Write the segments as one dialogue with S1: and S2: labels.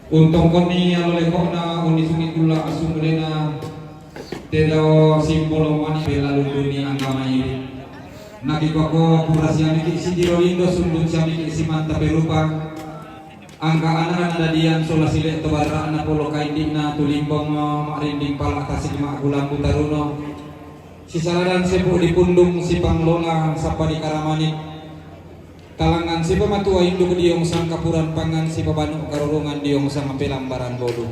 S1: Untong koni aloleko na unisungi kula asumulena tero simbolo mani bela lunduni angkamai. Nakikoko kurasian iki si Dirolindo sundun siami si manta berupa angka anak ada dian sola sile tobara anak polo kaindi na tulimbong marinding pala kasih magulang putaruno si saladan sepu di pundung si panglola sapa di karamani talangan si pematua induk diong sang kapuran pangan si pabanu karurungan diong sang pelambaran bodu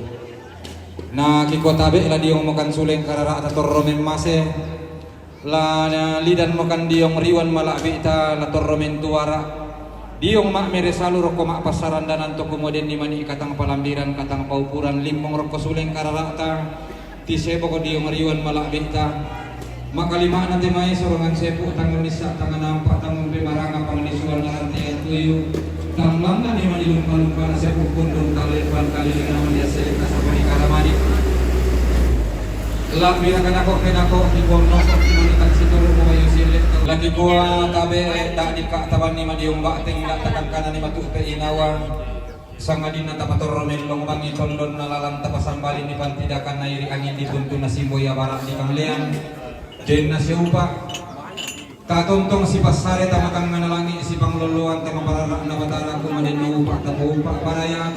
S1: na kikotabe la diong makan suleng karara atator romen mase la lidan makan diong riwan malabi ta la torromen tuara diong mak mere salu roko mak pasaran dan anto kemudian di mani katang palambiran katang paupuran limbong roko suleng karara ta ti sebo ko diong riwan malabi ta makalima nanti mai sorongan sepu tangan nisa tangan nampak tangan bemaranga panganisuan narantian tuyu tanglang na ni mani lumpa-lumpa na sepu kundung kalipan kali dengan dia seleka sapani karamani lak bila kanako di bono di mani tak situ mo mayu sile lagi gua tabe tak dika taban ni madi umbak teng dak takang kana ni matu pe inawa sangadina tapator romen long bangi condon nalalan tapasan bali ni pantidakan na iri angin di buntu na simboya barat di kamlean jen na siupa katontong si pasare tamatang manalangi si pangluluan tamaparara na batara kumaden no upak tapu paraya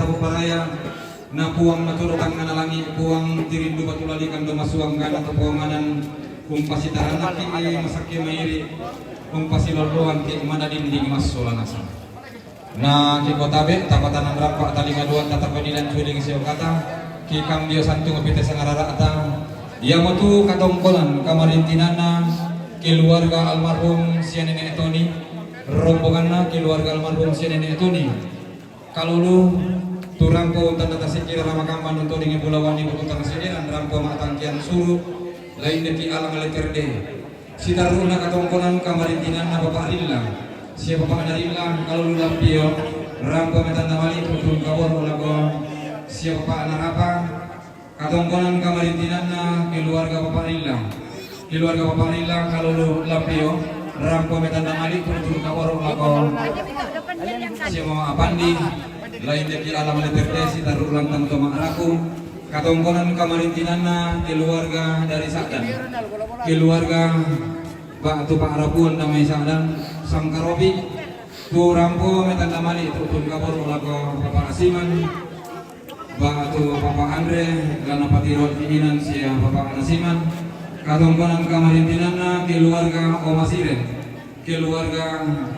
S1: na puang naturutang manalangi puang tirindu batulali kando masuang gana tapuanganan kung pasitaran naki masakya mairi kung pasiluluan ki mana dinding masula nasa na kikotabe tapatan ng rampa talingaduan tatapanilan suling siyo kata kikang Dios santo ngapite sa ngararata dia motu katongkolan kamarintinana keluarga almarhum si nenek Tony rombonganna keluarga almarhum si nenek Tony kalulu turangko tanda tasikira ramakamban untuk dengan bulawan ibu utang sediran rampo matangkian suruh lain neki alang leterde si taruna katongkolan kamarintinana bapak Rilla si bapak Rilla kalulu lampio rampo metanda mali tutun kawor ulago si bapak narapa katongkonan kamarintinana keluarga Bapak Rilla kalau lapio rampo metanda mali turun kawaro lako si mama apandi lain deki alam leterde si taruh lantang toma raku katongkonan kamarintinana keluarga dari Sadan keluarga Pak tu Pak Rapuan namai Sadan Sangkarobi tu rampo metanda mali turun kawaro lako Bapak Asiman Batu Bapak Andre karena patirot keinginan sia Bapak Nasiman katongkonan kamarintinana keluarga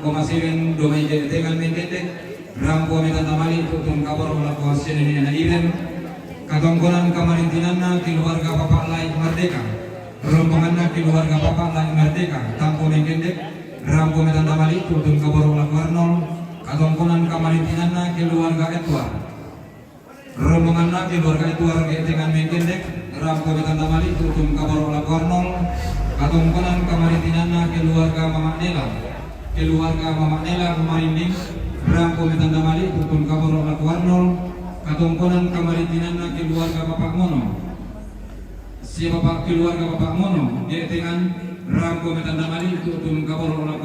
S1: Omasiren domai dengan mentete rampo metanda mali tutun kabar melakukan seni na iren katongkonan kamarintinana keluarga Bapak Lai Merdeka rombonganna keluarga Bapak Lai Merdeka tampo mengkendek rampo metanda mali tutun kabar melakukan Arnold katongkonan kamarintinana keluarga Edward rombongan keluarga itu warga dengan mengkendek rampo metanda mali tutum kabar olah Arnold katongkonan kamarintinana keluarga Mama Nela marinding rampo metanda mali tutum kabar olah Arnold katongkonan kamarintinana keluarga Bapak Mono si Bapak keluarga Bapak Mono dia dengan rampo metanda mali tutum kabar olah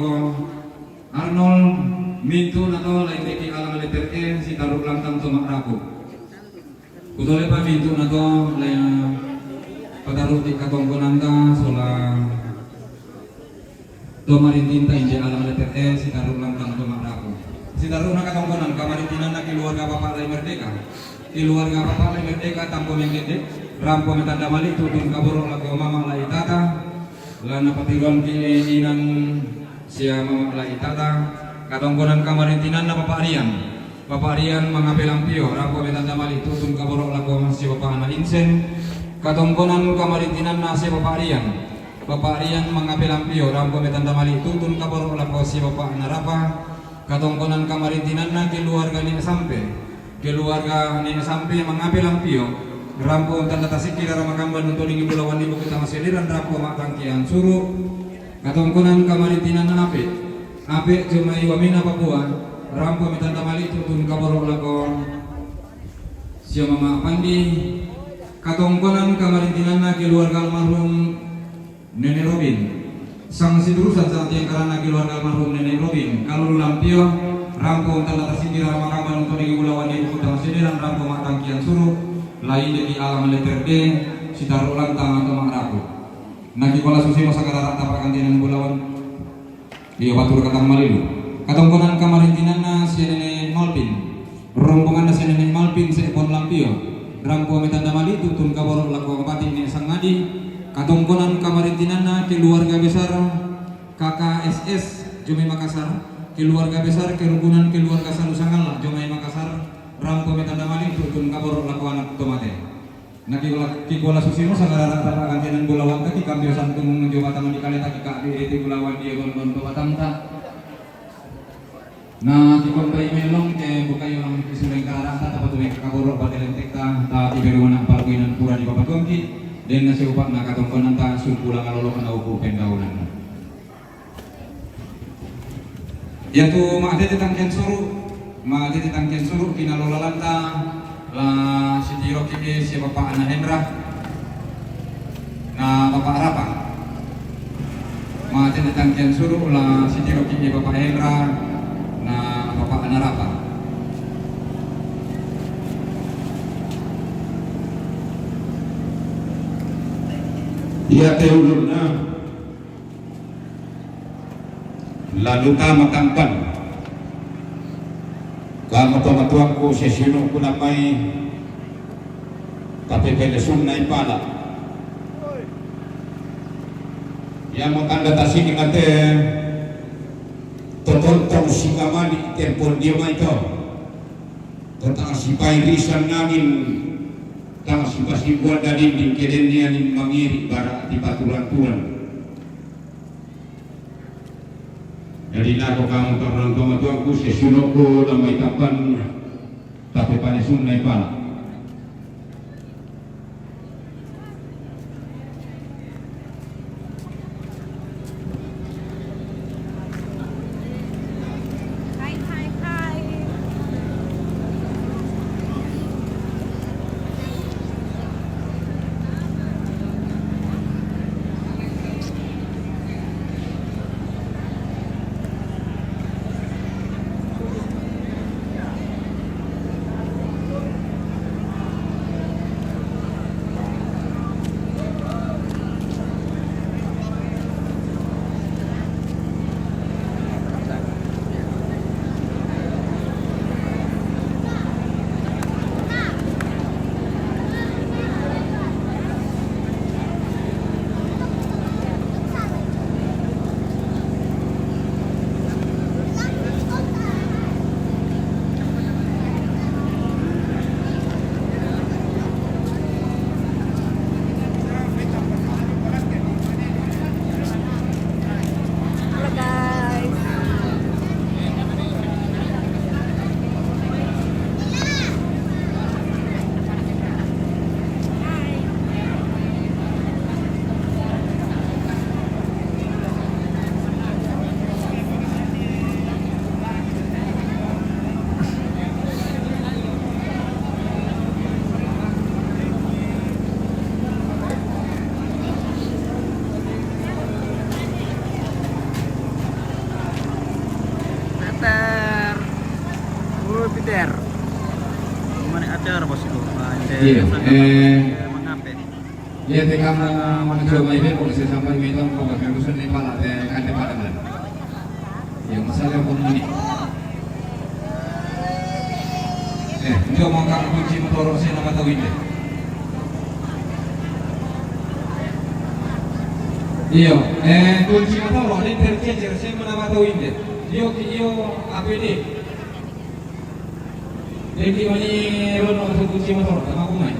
S1: Arnold mintu nato lain deki alang letter E si taruh lantang tomak raku kutole pa mintu na to pataruh di katongkonan ta sola marintinta inje alam letter E si taruh lantang tumakrako si taruh na katongkonan kamarintinan na keluarga Bapak Lai Merdeka tampo menggede rampo metanda mali tutun kaburo lago Mama Lai Tata lana patiron kiinan siya Mama Lai Tata katongkonan kamarintinan na Bapak Rian mangabelang rampo metanda mali tutun kaborok lagu si Bapak Ana Insen katongkonan kamarintinan na si Bapak Rian mangabelang rampo metanda mali tutun kaborok lagu si Bapak Ana Rafa katongkonan kamarintinan na keluarga Nina Sampe mangabelang rampo tanda tasikira ramakamban untuk lingi bulawan ibu kita masiliran rampo matangkian suruh katongkonan kamarintinan na ape cuma iwamina Papua rampo metanda mali tutun kaborok lago siya Mama Pandi katongkonan kamarintinana keluarga almarhum Nenek Robin sang sidrusan saat yang karena keluarga almarhum Nenek Robin kalau lampio Rampo tanda tersindir makaman untuk digulawan di kota sediran rampo mak tangkian suruh lain dari alam letter D sitaruh lantang atau mak raku. Naki kola susi masa kata tapak kantinan bulawan. Iya batur katang malilu. Katongkonan kamarintinana si nenek Malpin. Rombongan si nenek Malpin seekor lampio. Rampo metanda mali tutun kaborok laku kapati ini sang ngadi. Katongkonan kamarintinana keluarga besar KKSS Jomai Makassar. Keluarga besar kerukunan keluarga Salusangala Jomai Makassar rampo metanda mali tutun kabor laku anak tomate. Naki kikola susino sagara rata kantinan bulawan kaki kambio santung joba taman di kaleta kika di bulawan dia gon batang ta. Nah kikon bayi melong ke buka yang disuleng karang ta dapat tuwing kabor bateleng tekta ta tiberuan palguinan pura di bapak gongki dan nasi upak nak katongkonan ta sulpulang alolo kana upu pendaunan. Yaitu ma'adete tangkian suruh kinalola lanta la si Tiro kiki si Bapak Ana Hendra na Bapak Rapa ma'adete tangkian suruh la si Tiro kiki Bapak Hendra na Bapak Ana Rapa.
S2: Iya teulurna lalu kama kampan kama tuang-tuangku sesino ku namai tapi pelesum nai pala yang makanda tasing ngate totontong singamani tempon dia mai to tentang sipai risan ngangin tang sipasi buat dari din kedenia nin mangiri bara di paturan-turan. Jadi nako kamu orang tua tuangku sesunoko namai kapan tapi panesum nai pala.
S3: Peter. Gimana acar bos itu?
S2: Iya.
S3: Mengape?
S2: Iya teka mencoba ini kalau saya sampai minum kalau kerusuhan di pala kan di Padang. Yang masalah pun ini.
S1: Dia mau kak kunci motor saya nama tahu ini. Iya, kunci motor ini tercecer saya nama tahu ini. Dia APD. Jadi mana lo nak kunci motor? Sama aku main.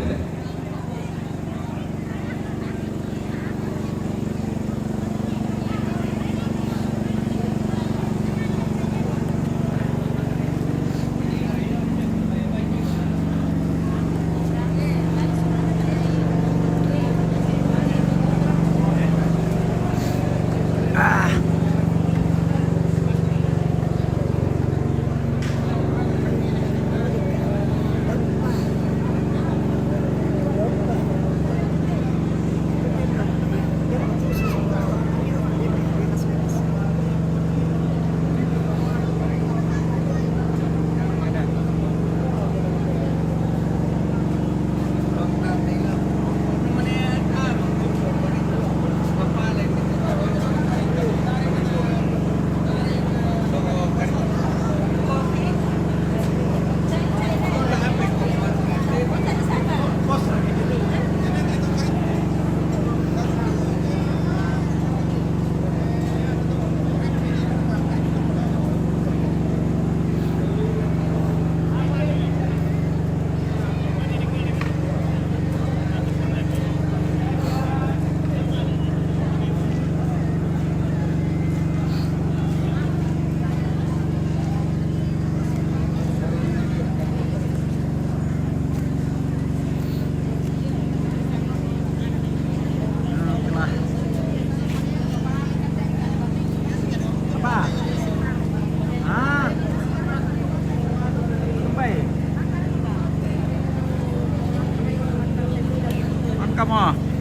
S3: ka mo.